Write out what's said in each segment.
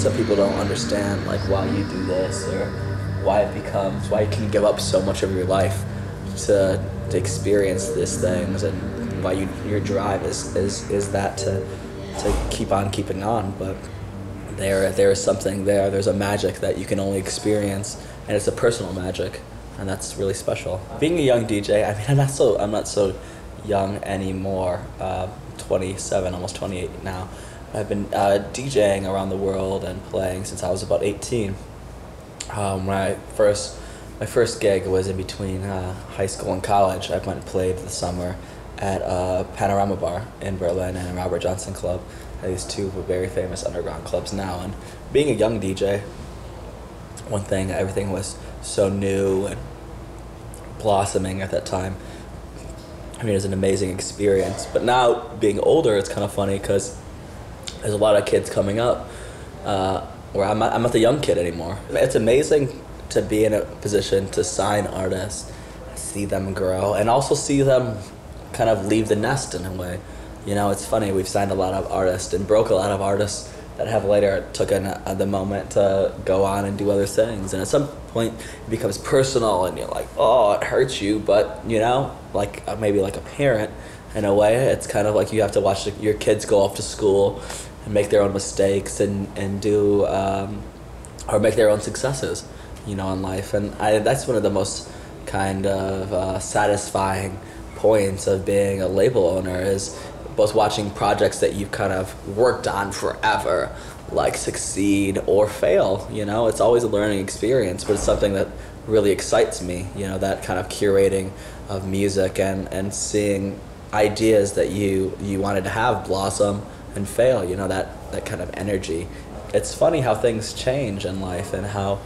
some people don't understand like why you do this or why you can give up so much of your life to experience these things, and why your drive is that to keep on keeping on. But there is something there. There's a magic that you can only experience, and it's a personal magic, and that's really special. Being a young DJ, I mean, I'm not so young anymore. 27, almost 28 now. I've been DJing around the world and playing since I was about 18. My first gig was in between high school and college. I went and played the summer at Panorama Bar in Berlin and Robert Johnson Club. These two were very famous underground clubs now. And being a young DJ, one thing, everything was so new and blossoming at that time. I mean, it was an amazing experience. But now, being older, it's kind of funny because there's a lot of kids coming up where I'm not the young kid anymore. It's amazing to be in a position to sign artists, see them grow, and also see them kind of leave the nest in a way. You know, it's funny, we've signed a lot of artists and broke a lot of artists that have later taken the moment to go on and do other things. And at some point, it becomes personal and you're like, oh, it hurts you, but, you know, like maybe like a parent, in a way, it's kind of like you have to watch your kids go off to school and make their own mistakes and do, or make their own successes, you know, in life. And that's one of the most kind of satisfying points of being a label owner, is both watching projects that you've kind of worked on forever, like succeed or fail. You know, it's always a learning experience, but it's something that really excites me, you know, that kind of curating of music and seeing ideas that you wanted to have blossom and fail, you know, that kind of energy. It's funny how things change in life and how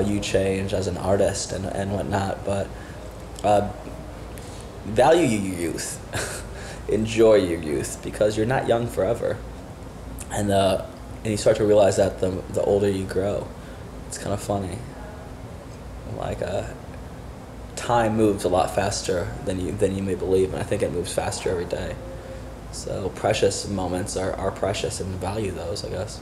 you change as an artist and whatnot, but value your youth. Enjoy your youth, because you're not young forever, and you start to realize that the older you grow. It's kind of funny, like time moves a lot faster than you may believe, and I think it moves faster every day. So precious moments are precious, and value those, I guess.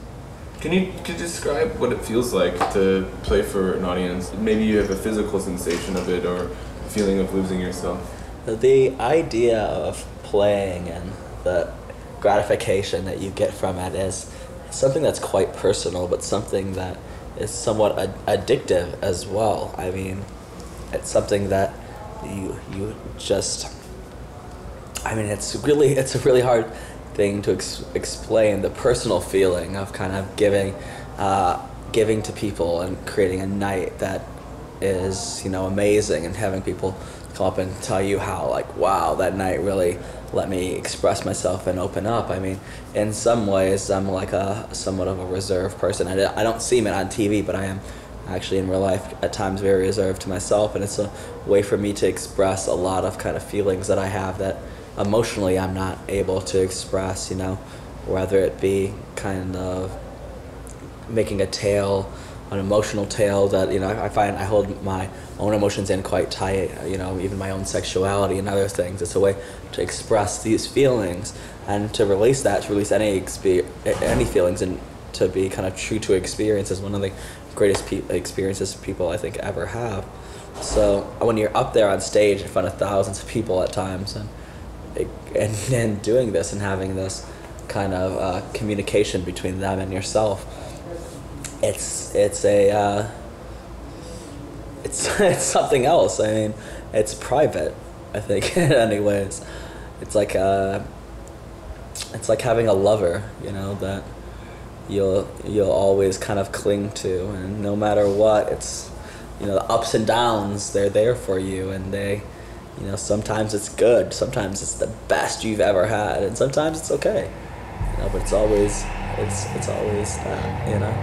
Could you describe what it feels like to play for an audience? Maybe you have a physical sensation of it, or a feeling of losing yourself. The idea of playing and the gratification that you get from it is something that's quite personal, but something that is somewhat addictive as well. I mean, it's something that you just, I mean, it's a really hard thing to explain, the personal feeling of kind of giving to people and creating a night that is, you know, amazing, and having people come up and tell you how, like, wow, that night really let me express myself and open up. I mean, in some ways, I'm like somewhat of a reserved person. I don't seem it on TV, but I am actually in real life at times very reserved to myself, and it's a way for me to express a lot of kind of feelings that I have that emotionally I'm not able to express, you know, whether it be kind of making a tale, an emotional tale that, you know, I find I hold my own emotions in quite tight, you know, even my own sexuality and other things. It's a way to express these feelings and to release any feelings, and to be kind of true to experience is one of the greatest experiences people I think ever have. So when you're up there on stage in front of thousands of people at times and doing this and having this kind of communication between them and yourself, it's something else. I mean, it's private, I think, anyways. It's like having a lover, you know, that you'll always kind of cling to, and no matter what, it's, you know, the ups and downs, they're there for you, and they, you know, sometimes it's good, sometimes it's the best you've ever had, and sometimes it's okay, you know, but it's always that, you know.